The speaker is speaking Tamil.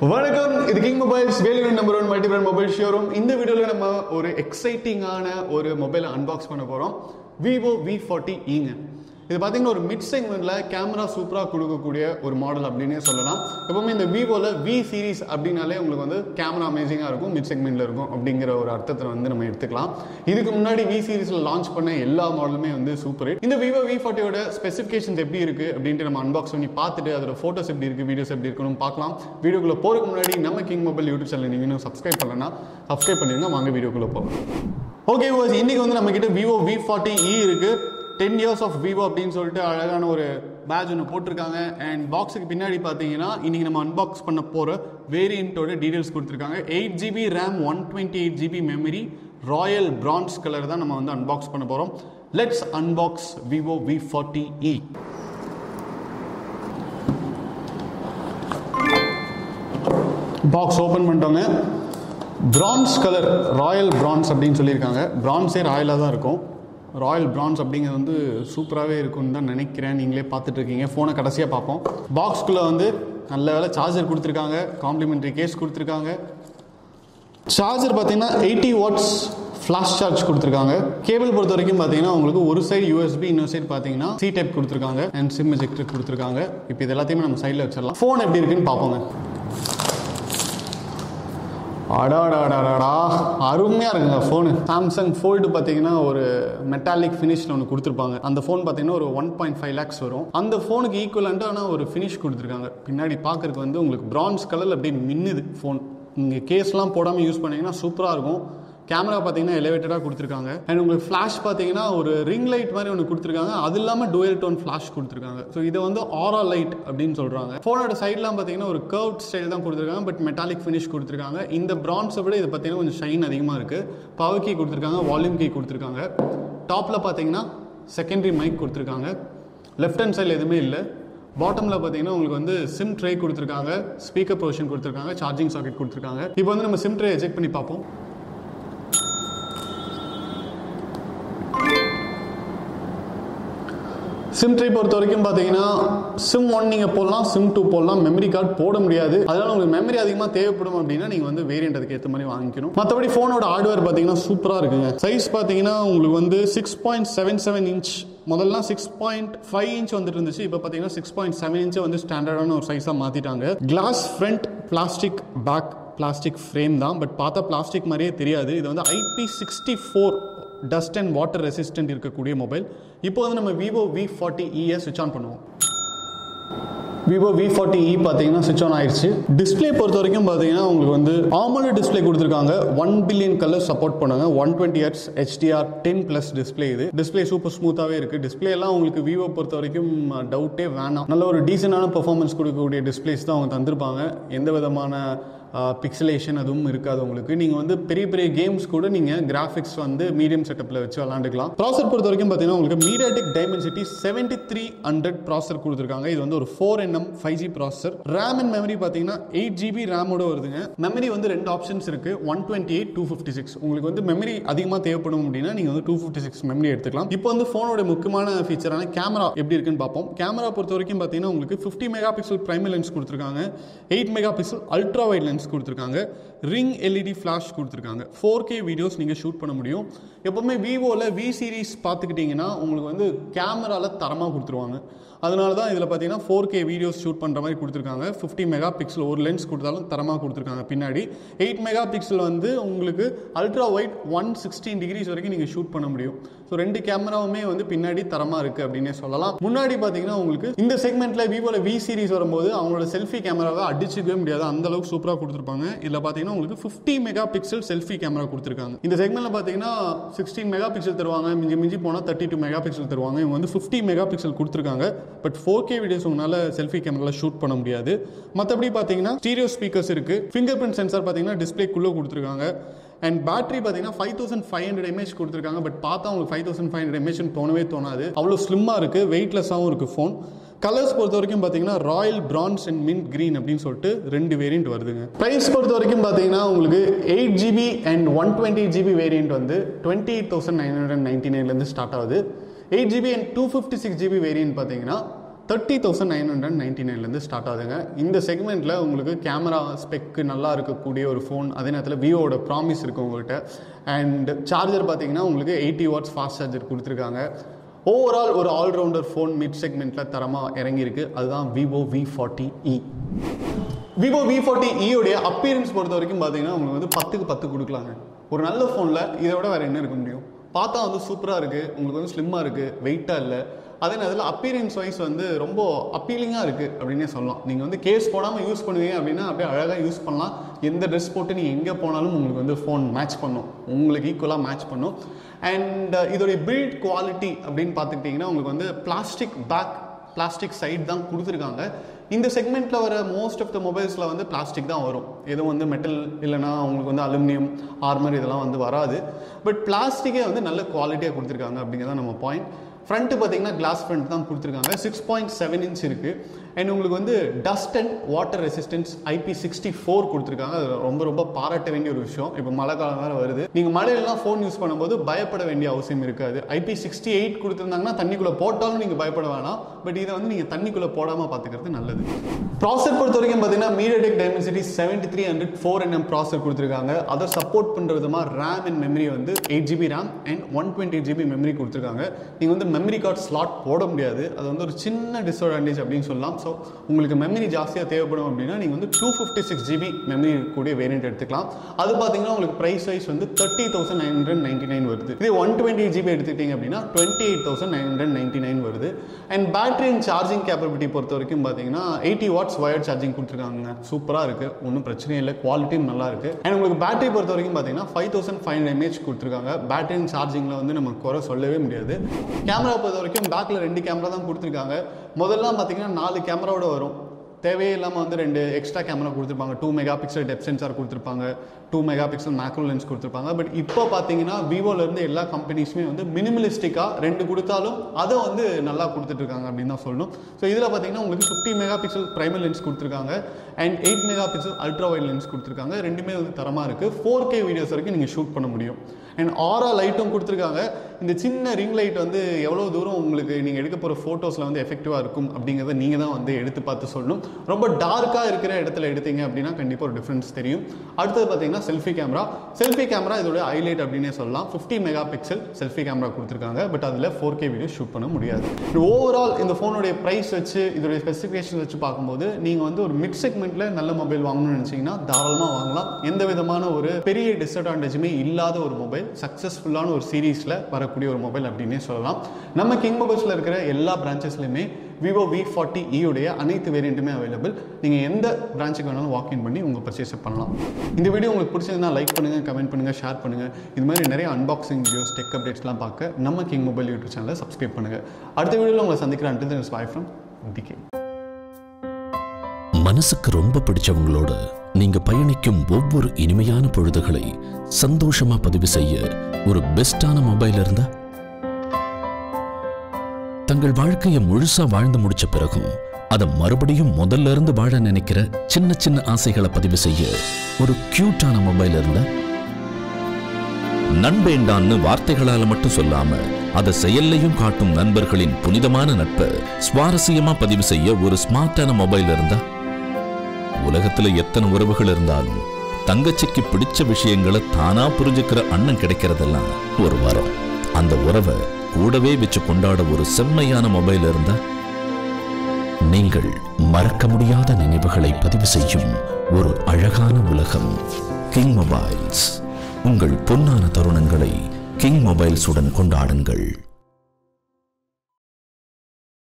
வணக்கம், இது king mobiles Vellore number 1 multi brand mobile showroom. இந்த வீடியோவில் நம்ம ஒரு எக்ஸைட்டிங்கான ஒரு மொபைலை அன்பாக்ஸ் பண்ண போகிறோம். Vivo V40e. இது பார்த்தீங்கன்னா ஒரு மிட் செக்மெண்ட்டில் கேமரா சூப்பராக கொடுக்கக்கூடிய ஒரு மாடல் அப்படின்னே சொல்லலாம். எப்பவுமே இந்த விவோவில் V சீரிஸ் அப்படின்னாலே உங்களுக்கு வந்து கேமரா அமேசிங்காக இருக்கும், மிட் செக்மெண்ட்டில் இருக்கும் அப்படிங்கிற ஒரு அர்த்தத்தை வந்து நம்ம எடுத்துக்கலாம். இதுக்கு முன்னாடி V சீரிஸில் லான்ச் பண்ண எல்லா மாடலுமே வந்து சூப்பர் ஹிட். இந்த விவோ V40யோட ஸ்பெசிஃபிகேஷன்ஸ் எப்படி இருக்குது அப்படின்ட்டு நம்ம அன்பாக்ஸ் பண்ணி பார்த்துட்டு அதோட ஃபோட்டோஸ் எப்படி இருக்குது, வீடியோஸ் எப்படி இருக்குன்னு பார்க்கலாம். வீடியோக்குள்ளே போகிறதுக்கு முன்னாடி நம்ம கிங் மொபைல் யூடியூப் சேனல் நீங்கள் இன்னும் சப்ஸ்கிரைப் பண்ணலன்னா சப்ஸ்கிரைப் பண்ணிடுங்க. வாங்க வீடியோக்குள்ளே போகலாம். ஓகே, இன்னைக்கு வந்து நம்மக்கிட்ட விவோ V40e இருக்குது. 10 years of Vivo அப்படின்னு சொல்லிட்டு அழகான ஒரு பேட்ச் ஒன்று போட்டிருக்காங்க. அண்ட் பாக்ஸுக்கு பின்னாடி பார்த்தீங்கன்னா இன்றைக்கி நம்ம அன்பாக்ஸ் பண்ண போகிற வேரியண்ட்டோட டீடைல்ஸ் கொடுத்துருக்காங்க. 8GB RAM, 128GB memory, royal bronze colour தான் நம்ம வந்து அன்பாக்ஸ் பண்ண போகிறோம். Let's unbox Vivo V40e. Box open பண்ணிட்டோங்க. பிரான்ஸ் கலர், ராயல் பிரான்ஸ் அப்படின்னு சொல்லியிருக்காங்க. பிரான்ஸே ராயலாக தான் இருக்கும். ராயல் பிரான்ஸ் அப்படிங்கிறது வந்து சூப்பராகவே இருக்குன்னு தான் நினைக்கிறேன். நீங்களே பார்த்துட்ருக்கீங்க. ஃபோனை கடைசியாக பார்ப்போம். பாக்ஸ்குள்ளே வந்து நல்ல வேலை சார்ஜர் கொடுத்துருக்காங்க, காம்ப்ளிமெண்ட்ரி கேஸ் கொடுத்துருக்காங்க. சார்ஜர் பார்த்தீங்கன்னா 80 watts ஃப்ளாஷ் சார்ஜ் கொடுத்துருக்காங்க. கேபிள் பொறுத்த வரைக்கும் பார்த்தீங்கன்னா உங்களுக்கு ஒரு சைடு USB, இன்னொரு சைடு பார்த்தீங்கன்னா C டைப் கொடுத்துருக்காங்க. அண்ட் சிம் எஜெக்டர் கொடுத்துருக்காங்க. இப்போ இது எல்லாத்தையுமே நம்ம சைடில் வச்சிடலாம். ஃபோன் எப்படி இருக்குன்னு பார்ப்போங்க. அடாடாடாடா, அருமையாக இருக்குங்க ஃபோனு. சாம்சங் ஃபோல்டு பார்த்தீங்கன்னா ஒரு மெட்டாலிக் ஃபினிஷில் ஒன்று கொடுத்துருப்பாங்க. அந்த ஃபோன் பார்த்தீங்கன்னா ஒரு 1.5 lakhs வரும். அந்த ஃபோனுக்கு ஈக்குவலண்ட்டாக ஆனால் ஒரு ஃபினிஷ் கொடுத்துருக்காங்க. பின்னாடி பார்க்குறதுக்கு வந்து உங்களுக்கு பிரான்ஸ் கலர் அப்படியே மின்னுது ஃபோன். நீங்கள் கேஸ்லாம் போடாமல் யூஸ் பண்ணிங்கன்னா சூப்பராக இருக்கும். கேமரா பார்த்தீங்கன்னா எலிவேட்டடாக கொடுத்துருக்காங்க. அண்ட் உங்களுக்கு ஃப்ளாஷ் பார்த்தீங்கன்னா ஒரு ரிங் லைட் மாதிரி ஒன்று கொடுத்துருக்காங்க. அது இல்லாமல் டூயல் டோன் ஃப்ளாஷ் கொடுத்துருக்காங்க. ஸோ இதை வந்து ஆரா லைட் அப்படின்னு சொல்கிறாங்க. ஃபோனோட சைட்லாம் பார்த்தீங்கன்னா ஒரு கர்வ் ஸ்டைல் தான் கொடுத்துருக்காங்க. பட் மெட்டாலிக் ஃபினிஷ் கொடுத்துருக்காங்க. இந்த பிரான்ஸை விட இது பார்த்தீங்கன்னா கொஞ்சம் ஷைன் அதிகமாக இருக்குது. பவர் கீ கொடுத்துருக்காங்க, வால்யூம் கீ கொடுத்துருக்காங்க. டாப்பில் பார்த்தீங்கன்னா செகண்டரி மைக் கொடுத்துருக்காங்க. லெஃப்ட் ஹேண்ட் சைடில் எதுவுமே இல்லை. பாட்டமில் பார்த்தீங்கன்னா உங்களுக்கு வந்து சிம் ட்ரே கொடுத்துருக்காங்க, ஸ்பீக்கர் பொசிஷன் கொடுத்துருக்காங்க, சார்ஜிங் சாக்கெட் கொடுத்துருக்காங்க. இப்போ வந்து நம்ம சிம் ட்ரே செக் பண்ணி பார்ப்போம். சிம் ட்ரை பொறுத்த வரைக்கும் பார்த்தீங்கன்னா சிம் 1 நீங்கள் போடலாம், சிம் 2 போடலாம். மெமரி கார்டு போட முடியாது. அதனால் உங்களுக்கு மெமரி அதிகமாக தேவைப்படும் அப்படின்னா நீங்கள் வந்து வேரியண்ட் அதுக்கு ஏற்ற மாதிரி வாங்கிக்கணும். மற்றபடி ஃபோனோட ஹார்ட்வேர் பார்த்தீங்கன்னா சூப்பராக இருக்குங்க. சைஸ் பார்த்தீங்கன்னா உங்களுக்கு வந்து 6.77 inch, முதல்ல 6.5 inch வந்துட்டு இருந்துச்சு. இப்போ பார்த்தீங்கன்னா 6.7 inch வந்து ஸ்டாண்டர்டான ஒரு சைஸாக மாற்றிட்டாங்க. Glass front, plastic back, plastic frame தான். பட் பார்த்தா பிளாஸ்டிக் மாதிரியே தெரியாது. இது வந்து IP64 dust and water resistant இருக்கக்கூடிய மொபைல். இப்போ வந்து நம்ம விவோ V40e ஸ்விட்ச் ஆன் பண்ணுவோம். விவோ V40e பார்த்தீங்கன்னா ஸ்விட்ச் ஆன் ஆயிடுச்சு. டிஸ்பிளே பொறுத்த வரைக்கும் பார்த்தீங்கன்னா உங்களுக்கு வந்து AMOLED டிஸ்பிளே கொடுத்துருக்காங்க. 1 பில்லியன் கலர் சப்போர்ட் பண்ணாங்க. 120Hz HDR 10+ display. இது டிஸ்பிளே சூப்பர் ஸ்மூத்தாகவே இருக்குது. டிஸ்பிளே எல்லாம் உங்களுக்கு விவோ பொறுத்த வரைக்கும் டவுட்டே வேணாம். நல்ல ஒரு டீசெண்டான பெர்ஃபார்மன்ஸ் கொடுக்கக்கூடிய டிஸ்பிளேஸ் தான் அவங்க தந்திருப்பாங்க. எந்த விதமான பிக்சலேஷன் அதுவும் இருக்காது உங்களுக்கு. நீங்கள் வந்து பெரிய பெரிய கேம்ஸ் கூட நீங்கள் கிராஃபிக்ஸ் வந்து மீடியம் செட்டப்பில் வச்சு விளாண்டுக்கலாம். ப்ராசர் பொறுத்த வரைக்கும் பார்த்தீங்கன்னா உங்களுக்கு MediaTek Dimensity 7300 ப்ராசர் கொடுத்துருக்காங்க. இது வந்து ஒரு 4nm 5G ப்ராசர். ரேம் அண்ட் மெமரி பார்த்தீங்கன்னா 8GB ரேமோட வருதுங்க. மெமரி வந்து 2 ஆப்ஷன்ஸ் இருக்குது, 128, 256. உங்களுக்கு வந்து மெமரி அதிகமாக தேவைப்படும் அப்படின்னா நீங்கள் வந்து 256 மெமரி எடுத்துக்கலாம். இப்போ வந்து ஃபோனோட முக்கியமான ஃபீச்சரான கேமரா எப்படி இருக்குன்னு பார்ப்போம். கேமரா பொறுத்த வரைக்கும் பார்த்தீங்கன்னா உங்களுக்கு 50 மெகாபிக்சல் பிரைமரி லென்ஸ் கொடுத்துருக்காங்க, 8 மெகாபிக்சல் அல்ட்ரா வைட் லென்ஸ் கொடுத்துருக்காங்க, ரிங் LED ஃப்ளாஷ் கொடுத்துருக்காங்க. 4K வீடியோஸ் நீங்கள் ஷூட் பண்ண முடியும். எப்போவுமே விவோவில் V சீரிஸ் பார்த்துக்கிட்டிங்கன்னா உங்களுக்கு வந்து கேமராவில் தரமாக கொடுத்துருவாங்க. அதனால தான் இதில் பார்த்தீங்கன்னா 4K வீடியோஸ் ஷூட் பண்ணுற மாதிரி கொடுத்துருக்காங்க. 50 மெகாபிக்சல் ஒரு லென்ஸ் கொடுத்தாலும் தரமாக கொடுத்துருக்காங்க. பின்னாடி 8 மெகாபிக்சல் வந்து உங்களுக்கு அல்ட்ரா வைட் 116 டிகிரிஸ் வரைக்கும் நீங்கள் ஷூட் பண்ண முடியும். ஸோ 2 கேமராவுமே வந்து பின்னாடி தரமாக இருக்குது அப்படின்னே சொல்லலாம். முன்னாடி பார்த்தீங்கன்னா உங்களுக்கு இந்த செக்மெண்ட்டில் விவோவில் V சீரிஸ் வரும்போது அவங்களோட செல்ஃபி கேமராவை அடிச்சுக்கவே முடியாது, அந்த அளவுக்கு சூப்பராக கொடுத்துருப்பாங்க. இதில் பார்த்தீங்கன்னா உங்களுக்கு 50 மெகாபிக்சல் செல்ஃபி கேமரா கொடுத்துருக்காங்க. இந்த செக்மெண்ட்டில் பார்த்தீங்கன்னா 16 மெகாபிக்சல் தருவாங்க, மிஞ்சி போனால் 32 மெகாபிக்சல் தருவாங்க. இவங்க வந்து 50 மெகாபிக்சல் கொடுத்துருக்காங்க. பட் 4K வீடியோஸ் உங்களால் செல்ஃபி கேமராவில் ஷூட் பண்ண முடியாது. மற்றபடி பார்த்தீங்கன்னா ஸ்டீரியோ ஸ்பீக்கர்ஸ் இருக்குது. ஃபிங்கர் பிரிண்ட் சென்சார் பார்த்தீங்கன்னா டிஸ்பிளேக்குள்ளே கொடுத்துருக்காங்க. அண்ட் பேட்டரி பார்த்தீங்கன்னா 5500 mAh கொடுத்துருக்காங்க. பட் பார்த்தா உங்களுக்கு 5500 mAh தோணவே அவ்வளோ ஸ்லிம்மாக இருக்குது, வெயிட்லெஸ்ஸாகவும் இருக்குது ஃபோன். கலர்ஸ் பொறுத்த வரைக்கும் பார்த்தீங்கன்னா royal bronze and mint green அப்படின்னு சொல்லிட்டு 2 வேரியண்ட் வருதுங்க. ப்ரைஸ் பொறுத்த வரைக்கும் பார்த்தீங்கன்னா உங்களுக்கு 8GB அண்ட் 128GB வேரியண்ட் வந்து 28,999 ஸ்டார்ட் ஆகுது. 8GB அண்ட் 256GB வேரியண்ட் பார்த்தீங்கன்னா 30,999 ஸ்டார்ட் ஆகுதுங்க. இந்த செக்மெண்ட்டில் உங்களுக்கு கேமரா ஸ்பெக்கு நல்லா இருக்கக்கூடிய ஒரு ஃபோன், அதே நேரத்தில் விவோட ப்ராமிஸ் இருக்குது உங்கள்கிட்ட. அண்ட் சார்ஜர் பார்த்தீங்கன்னா உங்களுக்கு 80 வாட்ஸ் ஃபாஸ்ட் சார்ஜர் கொடுத்துருக்காங்க. ஓவரால் ஒரு ஆல்ரவுண்டர் ஃபோன் மிட் செக்மெண்ட்டில் தரமாக இறங்கியிருக்கு. அதுதான் விவோ V40e. விவோ V40e உடைய அப்பியரன்ஸ் பொறுத்த வரைக்கும் பார்த்தீங்கன்னா உங்களுக்கு வந்து 10க்கு 10 கொடுக்கலாங்க. ஒரு நல்ல ஃபோனில் இதை விட வேறு என்ன இருக்க முடியும்? பார்த்தா வந்து சூப்பராக இருக்குது, உங்களுக்கு வந்து ஸ்லிம்மாக இருக்குது, வெயிட்டாக இல்லை. அதே நேரத்தில் அப்பியரன்ஸ் வைஸ் வந்து ரொம்ப அப்பீலிங்காக இருக்குது அப்படின்னே சொல்லலாம். நீங்கள் வந்து கேஸ் போடாமல் யூஸ் பண்ணுவீங்க அப்படின்னா அப்படியே அழகாக யூஸ் பண்ணலாம். எந்த ட்ரெஸ் போட்டு நீங்கள் எங்கே போனாலும் உங்களுக்கு வந்து ஃபோன் மேட்ச் பண்ணும், உங்களுக்கு ஈக்குவலாக மேட்ச் பண்ணும். அண்ட் இதோடைய பில்ட் குவாலிட்டி அப்படின்னு பார்த்துக்கிட்டிங்கன்னா உங்களுக்கு வந்து பிளாஸ்டிக் சைடு தான் கொடுத்துருக்காங்க. இந்த செக்மெண்ட்டில் வர மோஸ்ட் ஆஃப் த மொபைல்ஸில் வந்து பிளாஸ்டிக் தான் வரும். எதுவும் வந்து மெட்டல் இல்லைனா உங்களுக்கு வந்து அலுமினியம் ஆர்மர் இதெல்லாம் வந்து வராது. பட் பிளாஸ்டிக்கே வந்து நல்ல குவாலிட்டியாக கொடுத்துருக்காங்க அப்படிங்கிறதான் நம்ம பாயிண்ட். ஃப்ரண்ட்டு பார்த்தீங்கன்னா கிளாஸ் ஃப்ரண்ட் தான் கொடுத்துருக்காங்க. 6.7 இன்ச் இருக்குது. அண்ட் உங்களுக்கு வந்து dust and water resistance IP64 கொடுத்துருக்காங்க. அது ரொம்ப பாராட்ட வேண்டிய ஒரு விஷயம். இப்போ மழை காலம் வேறு வருது, நீங்கள் மழையெல்லாம் ஃபோன் யூஸ் பண்ணும்போது பயப்பட வேண்டிய அவசியம் இருக்காது. IP68 கொடுத்துருந்தாங்கன்னா தண்ணிக்குள்ளே போட்டாலும் நீங்கள் பயப்பட வேணாம். பட் இதை வந்து நீங்கள் தண்ணிக்குள்ளே போடாமல் பார்த்துக்கிறது நல்லது. ப்ராசர் பொறுத்த வரைக்கும் பார்த்தீங்கன்னா MediaTek Dimensity 7300 4nm ப்ராசர் கொடுத்துருக்காங்க. அதை சப்போர்ட் பண்ணுற விதமாக ரேம் அண்ட் மெமரி வந்து 8GB RAM and 128GB memory கொடுத்துருக்காங்க. நீங்கள் வந்து மெமரி கார்டு ஸ்லாட் போட முடியாது. அது வந்து ஒரு சின்ன டிஸ்அட்வான்டேஜ் அப்படின்னு சொல்லலாம். ஸோ உங்களுக்கு மெமரி ஜாஸ்தியாக தேவைப்படும் அப்படின்னா நீங்கள் வந்து 256GB மெமரி கூடிய வேரியன்ட் எடுத்துக்கலாம். அது பார்த்தீங்கன்னா உங்களுக்கு ப்ரைஸ் வைஸ் வந்து 30,999 வருது. இதே 128GB எடுத்துக்கிட்டீங்க அப்படின்னா 28,999 வருது. And battery and charging capability பொறுத்த வரைக்கும் பார்த்தீங்கன்னா 80 வாட்ஸ் வயர்ட் சார்ஜிங் கொடுத்துருக்காங்க. சூப்பராக இருக்குது, ஒன்றும் பிரச்சனையே இல்லை, குவாலிட்டியும் நல்லா இருக்குது. அண்ட் உங்களுக்கு பேட்டரி பொறுத்த வரைக்கும் பார்த்தீங்கன்னா 5500 mAh கொடுத்துருக்காங்க. பேட்டரி அண்ட் சார்ஜிங்கில் வந்து நம்ம குறை சொல்லவே முடியாது. கேமரா பொறுத்த வரைக்கும் பேக்கில் 2 கேமரா தான் கொடுத்துருக்காங்க. முதல்லாம் பார்த்தீங்கன்னா 4 கேமராவோட வரும். தேவையே இல்லாமல் வந்து 2 எக்ஸ்ட்ரா கேமரா கொடுத்துருப்பாங்க. 2 MP டெப்த் சென்சார் கொடுத்துருப்பாங்க, 2 MP மேக்ரோ லென்ஸ் கொடுத்துருப்பாங்க. பட் இப்போ பார்த்தீங்கன்னா விவோலேருந்து எல்லா கம்பெனிஸுமே வந்து மினிமலிஸ்டிக்காக 2 கொடுத்தாலும் அதை வந்து நல்லா கொடுத்துட்ருக்காங்க அப்படின்னு தான் சொல்லணும். ஸோ இதில் பார்த்தீங்கன்னா உங்களுக்கு 50 MP பிரைமரி லென்ஸ் கொடுத்துருக்காங்க and 8 MP ultra wide lens கொடுத்துருக்காங்க. ரெண்டுமே வந்து தரமாக இருக்குது. 4K வீடியோஸ் வரைக்கும் நீங்கள் ஷூட் பண்ண முடியும். அண்ட் ஆரா லைட்டும் கொடுத்துருக்காங்க. இந்த சின்ன ரிங் லைட் வந்து எவ்வளோ தூரம் உங்களுக்கு நீங்கள் எடுக்க போகிற ஃபோட்டோஸில் வந்து எஃபெக்டிவாக இருக்கும் அப்படிங்கிறத நீங்கள் தான் வந்து எடுத்து பார்த்து சொல்லணும். ரொம்ப டார்க்காக இருக்கிற இடத்துல எடுத்தீங்க அப்படின்னா கண்டிப்பாக ஒரு டிஃப்ரென்ஸ் தெரியும். அடுத்தது பார்த்தீங்கன்னா செல்ஃபி கேமரா இதோட ஹைலைட் அப்படின்னே சொல்லலாம். 50 MP செல்ஃபி கேமரா கொடுத்துருக்காங்க. பட் அதில் 4K வீடியோ ஷூட் பண்ண முடியாது. ஓவரால் இந்த ஃபோனுடைய ப்ரைஸ் வச்சு இதோடைய ஸ்பெசிஃபிகேஷன் வச்சு பார்க்கும்போது நீங்கள் வந்து ஒரு மிட் செக்மெண்ட்டில் நல்ல மொபைல் வாங்கணும்னு நினச்சிங்கன்னா தாராளமாக வாங்கலாம். எந்த விதமான ஒரு பெரிய டிஸ்அட்வான்டேஜுமே இல்லாத ஒரு மொபைல், சக்ஸஸ்ஃபுல்லான ஒரு சீரீஸில் வரக்கூடிய ஒரு மொபைல் அப்படின்னே சொல்லலாம். நம்ம கிங் மொபைல்ஸில் இருக்கிற எல்லா பிரான்ச்சஸ்லையுமே விவோ V40e உடைய அனைத்து வேரியண்ட்டுமே அவைலபிள். நீங்கள் எந்த பிரான்ச்சுக்கு வேணாலும் வாக்இன் பண்ணி உங்கள் பர்ச்சேஸ் பண்ணலாம். இந்த வீடியோ உங்களுக்கு பிடிச்சிருந்தா லைக் பண்ணுங்கள், கமெண்ட் பண்ணுங்கள், ஷேர் பண்ணுங்கள். இது மாதிரி நிறைய அன்பாக்சிங் வீடியோஸ், டெக் அப்டேட்ஸ்லாம் பார்க்க நம்ம கிங் மொபைல் யூடியூப் சேனலை சப்ஸ்கிரைப் பண்ணுங்கள். அடுத்த வீடியோவில் உங்களை சந்திக்கிறேன். until then it's bye from DK. மனசுக்கு ரொம்ப பிடிச்சவங்களோட நீங்க பயணிக்கும் ஒவ்வொரு இனிமையான பொழுதுகளை சந்தோஷமா பதிவு செய்ய ஒரு பெஸ்டான மொபைல் இருந்தா, தங்கள் வாழ்க்கையை முழுசா வாழ்ந்து முடிச்ச பிறகும் அதை மறுபடியும் முதல்ல இருந்து வாழ நினைக்கிற சின்ன சின்ன ஆசைகளை பதிவு செய்ய ஒரு கியூட்டான மொபைல் இருந்தா, நண்பேண்டான்னு வார்த்தைகளால மட்டும் சொல்லாம அதை செயல்லையும் காட்டும் நண்பர்களின் புனிதமான நட்பை சுவாரஸ்யமா பதிவு செய்ய ஒரு ஸ்மார்ட்டான மொபைல் இருந்தா, உலகத்துல எத்தனை உறவுகள் இருந்தாலும் தங்கச்சிக்கு பிடிச்ச விஷயங்களை தானா புரிஞ்சுக்கிற அண்ணன் கிடைக்கிறதெல்லாம் ஒரு வரம். அந்த உறவை கூடவே வச்சு கொண்டாட ஒரு செம்மையான மொபைல் இருந்தா, நீங்கள் மறக்க முடியாத நினைவுகளை பதிவு செய்யும் ஒரு அழகான உலகம் கிங் மொபைல்ஸ். உங்கள் பொன்னான தருணங்களை கிங் மொபைல்ஸுடன் கொண்டாடுங்கள்.